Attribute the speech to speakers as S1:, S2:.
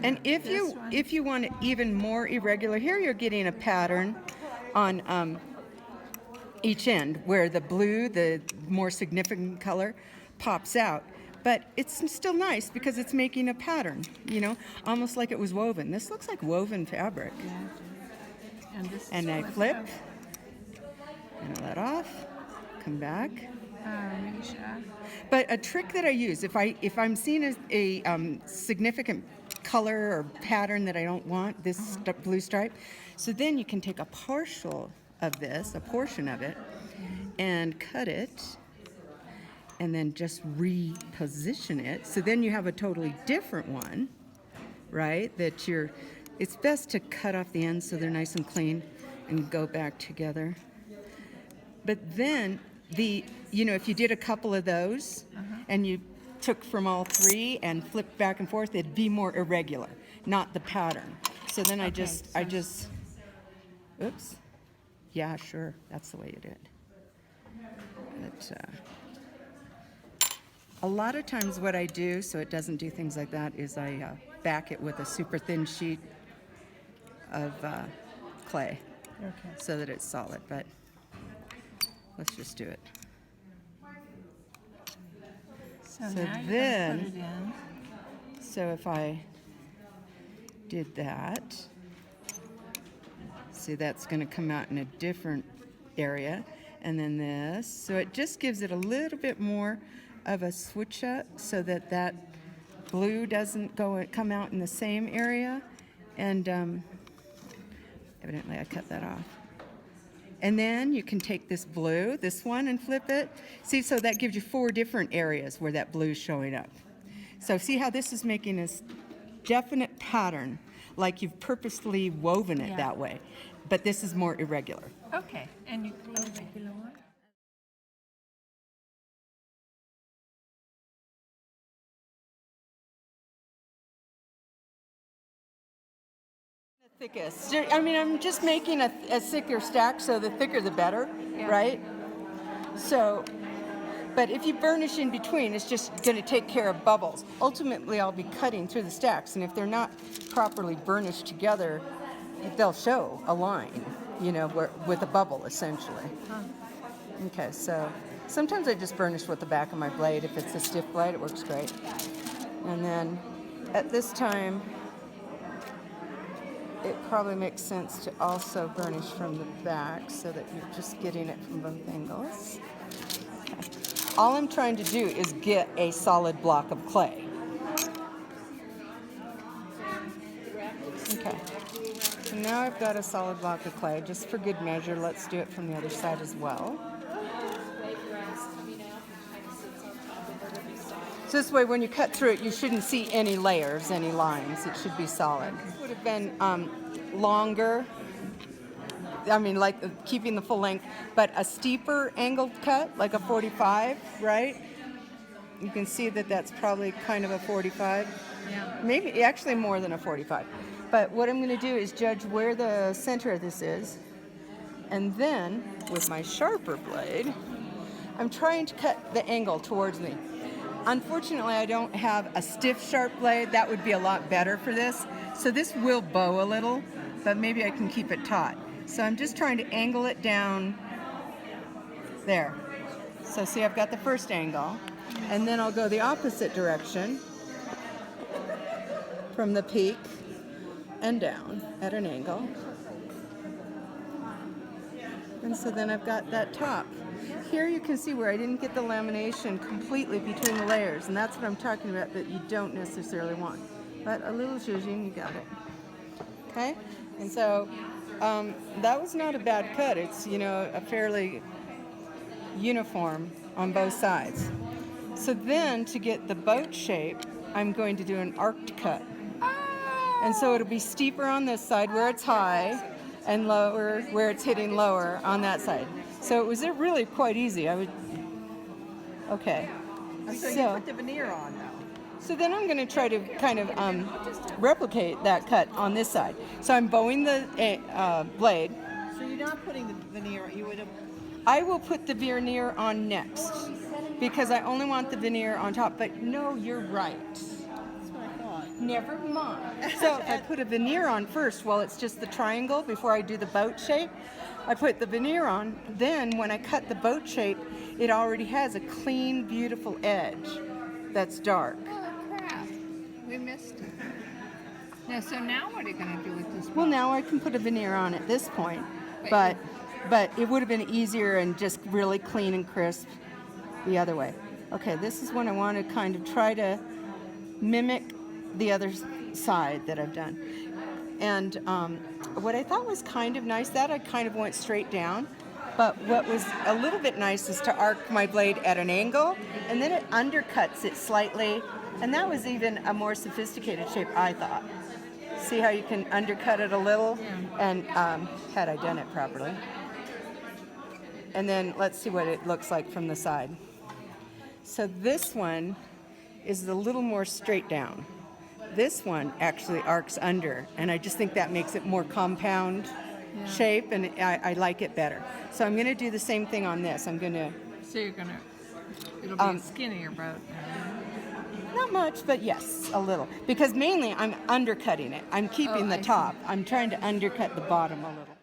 S1: And if you want it even more irregular, here you're getting a pattern on each end where the blue, the more significant color, pops out. But it's still nice because it's making a pattern, you know, almost like it was woven. This looks like woven fabric.
S2: Yeah.
S1: And I flip, and I let off, come back.
S2: Meisha.
S1: But a trick that I use, if I'm seeing a significant color or pattern that I don't want, this blue stripe, so then you can take a partial of this, a portion of it, and cut it, and then just reposition it. So then you have a totally different one, right? It's best to cut off the ends so they're nice and clean and go back together. But then if you did a couple of those and you took from all three and flipped back and forth, it'd be more irregular, not the pattern. So then I just, oops. Yeah, sure, that's the way you do it. But, a lot of times what I do, so it doesn't do things like that, is I back it with a super thin sheet of clay so that it's solid. But let's just do it.
S2: So now then, put it in.
S1: So if I did that, see, that's going to come out in a different area. And then this, so it just gives it a little bit more of a switch up so that blue doesn't come out in the same area. And evidently I cut that off. And then you can take this blue, this one, and flip it. See, so that gives you 4 different areas where that blue is showing up. So see how this is making this definite pattern, like you've purposely woven it that way. But this is more irregular.
S2: Okay, and you irregular one.
S1: Thickest. I mean, I'm just making a thicker stack, so the thicker the better, right? So, but if you burnish in between, it's just going to take care of bubbles. Ultimately, I'll be cutting through the stacks, and if they're not properly burnished together, they'll show a line, with a bubble, essentially. Okay, so sometimes I just burnish with the back of my blade. If it's a stiff blade, it works great. And then at this time, it probably makes sense to also burnish from the back so that you're just getting it from both angles. Okay. All I'm trying to do is get a solid block of clay. Okay. So now I've got a solid block of clay. Just for good measure, let's do it from the other side as well. So this way, when you cut through it, you shouldn't see any layers, any lines. It should be solid. This would have been longer. I mean, like keeping the full length, but a steeper angled cut, like a 45, right? You can see that that's probably kind of a 45.
S2: Yeah.
S1: Maybe actually more than a 45. But what I'm going to do is judge where the center of this is, and then with my sharper blade, I'm trying to cut the angle towards me. Unfortunately, I don't have a stiff, sharp blade. That would be a lot better for this. So this will bow a little, but maybe I can keep it taut. So I'm just trying to angle it down there. So see, I've got the first angle, and then I'll go the opposite direction from the peak and down at an angle. And so then I've got that top. Here you can see where I didn't get the lamination completely between the layers, and that's what I'm talking about that you don't necessarily want. But a little zhuzhing, you got it. Okay? And so that was not a bad cut. It's, a fairly uniform on both sides. So then to get the boat shape, I'm going to do an arced cut. And so it'll be steeper on this side where it's high and lower where it's hitting lower on that side. So it was really quite easy. Okay.
S2: So you put the veneer on though.
S1: So then I'm going to try to kind of replicate that cut on this side. So I'm bowing the blade.
S2: So you're not putting the veneer, you would have...
S1: I will put the veneer on next because I only want the veneer on top. But no, you're right.
S2: That's what I thought.
S1: Never mind. So if I put a veneer on first, well, it's just the triangle before I do the boat shape. I put the veneer on, then when I cut the boat shape, it already has a clean, beautiful edge that's dark.
S3: Oh crap, we missed it. Now, so now what are you going to do with this?
S1: Well, now I can put a veneer on at this point, but it would have been easier and just really clean and crisp the other way. Okay, this is when I want to kind of try to mimic the other side that I've done. And what I thought was kind of nice, that I kind of went straight down, but what was a little bit nice is to arc my blade at an angle, and then it undercuts it slightly, and that was even a more sophisticated shape, I thought. See how you can undercut it a little? And had I done it properly. And then let's see what it looks like from the side. So this one is a little more straight down. This one actually arcs under, and I just think that makes it more compound shape, and I like it better. So I'm going to do the same thing on this. I'm going to...
S3: So you're going to, it'll be a skinnier boat now.
S1: Not much, but yes, a little. Because mainly I'm undercutting it. I'm keeping the top. I'm trying to undercut the bottom a little.